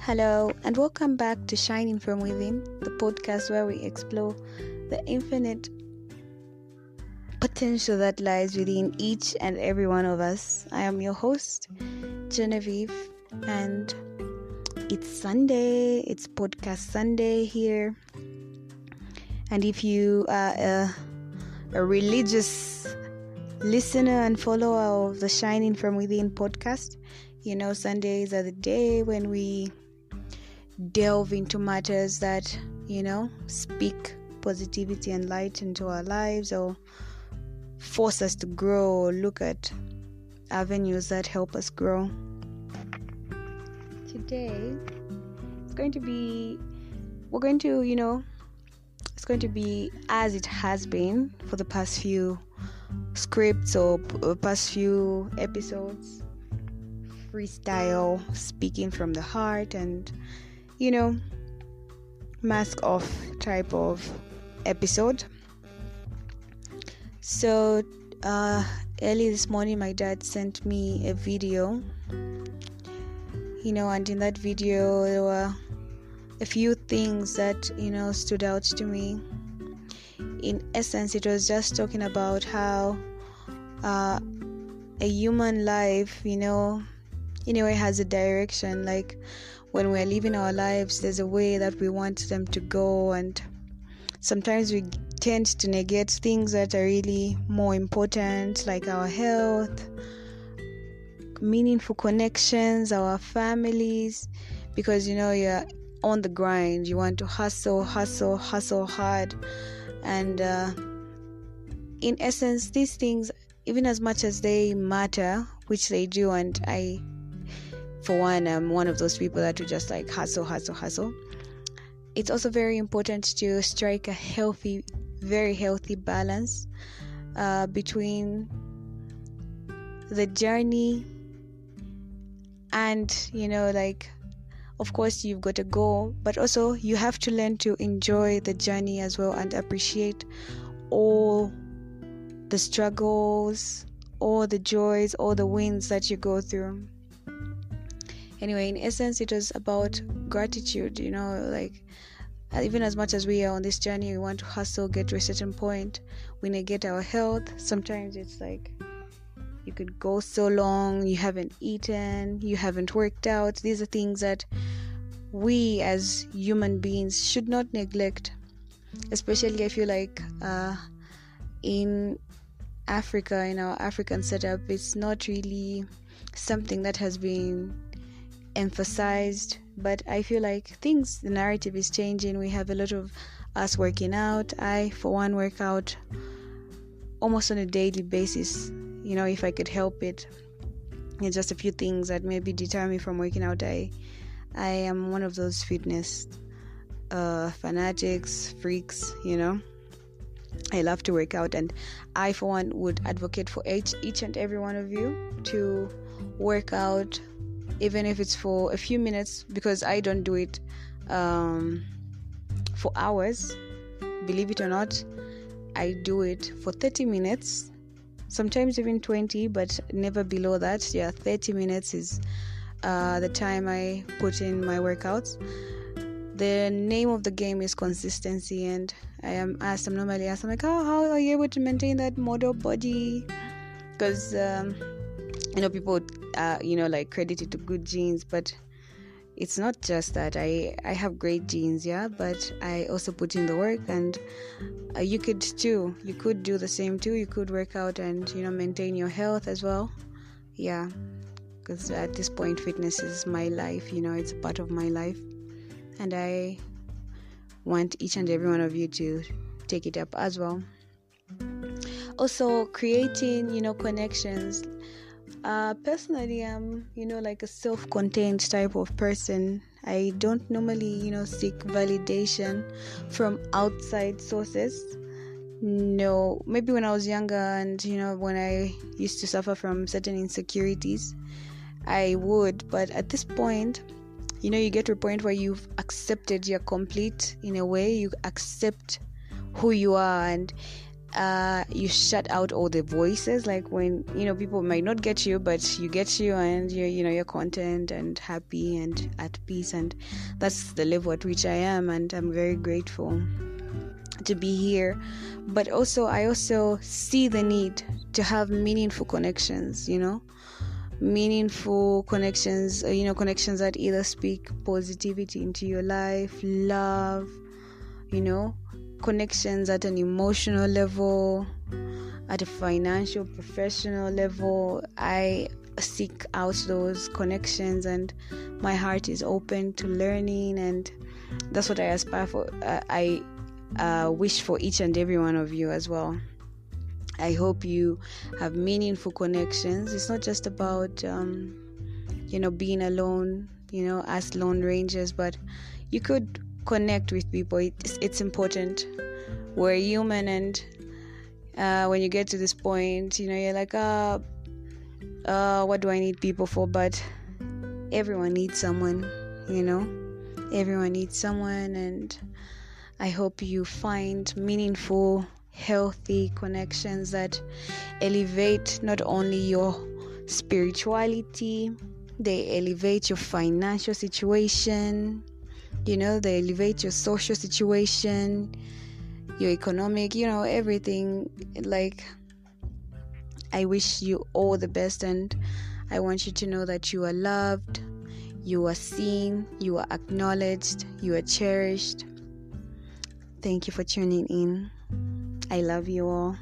Hello, and welcome back to Shining from Within, the podcast where we explore the infinite potential that lies within each and every one of us. I am your host, Genevieve, and it's Sunday. It's podcast Sunday here. And if you are a religious listener and follower of the Shining from Within podcast, you know Sundays are the day when we delve into matters that, speak positivity and light into our lives or force us to grow or look at avenues that help us grow. Today, it's going to be as it has been for the past few scripts or past few episodes, freestyle, speaking from the heart, and mask off type of episode. So early this morning my dad sent me a video, and in that video there were a few things that stood out to me. In essence, it was just talking about how a human life in a way has a direction. Like when we're living our lives, there's a way that we want them to go, and sometimes we tend to negate things that are really more important, like our health, meaningful connections, our families, because you're on the grind. You want to hustle hard, and in essence, these things, even as much as they matter, which they do, and I, for one, I'm one of those people that will just like hustle. It's also very important to strike a very healthy balance between the journey and, of course, you've got a goal, but also you have to learn to enjoy the journey as well and appreciate all the struggles, all the joys, all the wins that you go through. Anyway, in essence, it was about gratitude, even as much as we are on this journey, we want to hustle, get to a certain point, we negate our health. Sometimes it's like you could go so long, you haven't eaten, you haven't worked out. These are things that we as human beings should not neglect. Especially, I feel like in Africa, in our African setup, it's not really something that has been emphasized, but I feel like the narrative is changing. We have a lot of us working out. I, for one, work out almost on a daily basis. If I could help it. It's just a few things that maybe deter me from working out. I am one of those fitness fanatics, freaks, I love to work out, and I, for one, would advocate for each and every one of you to work out, even if it's for a few minutes, because I don't do it for hours. Believe it or not, I do it for 30 minutes, sometimes even 20, but never below that. 30 minutes is the time I put in my workouts. The name of the game is consistency, and I'm normally asked, I'm like, how are you able to maintain that model body? Because people credit it to good genes, but it's not just that. I have great genes, but I also put in the work, and you could too. You could do the same too. You could work out and maintain your health as well. Because at this point, fitness is my life. It's a part of my life, and I want each and every one of you to take it up as well. Also, creating connections. Personally, I'm like a self-contained type of person. I don't normally seek validation from outside sources. No, maybe when I was younger and when I used to suffer from certain insecurities, I would. But at this point, you get to a point where you've accepted you're complete. In a way, you accept who you are, and you shut out all the voices, like when people might not get you, but you get you, and you're content and happy and at peace. And that's the level at which I am, and I'm very grateful to be here. But also I also see the need to have meaningful connections, connections that either speak positivity into your life, love, connections at an emotional level, at a financial, professional level. I seek out those connections, and my heart is open to learning, and that's what I aspire for. I wish for each and every one of you as well. I hope you have meaningful connections. It's not just about being alone, as lone rangers, but you could connect with people. It's important. We're human, and when you get to this point, you're like, what do I need people for? But everyone needs someone, everyone needs someone. And I hope you find meaningful, healthy connections that elevate not only your spirituality, they elevate your financial situation, they elevate your social situation, your economic, everything. Like, I wish you all the best, and I want you to know that you are loved, you are seen, you are acknowledged, you are cherished. Thank you for tuning in. I love you all.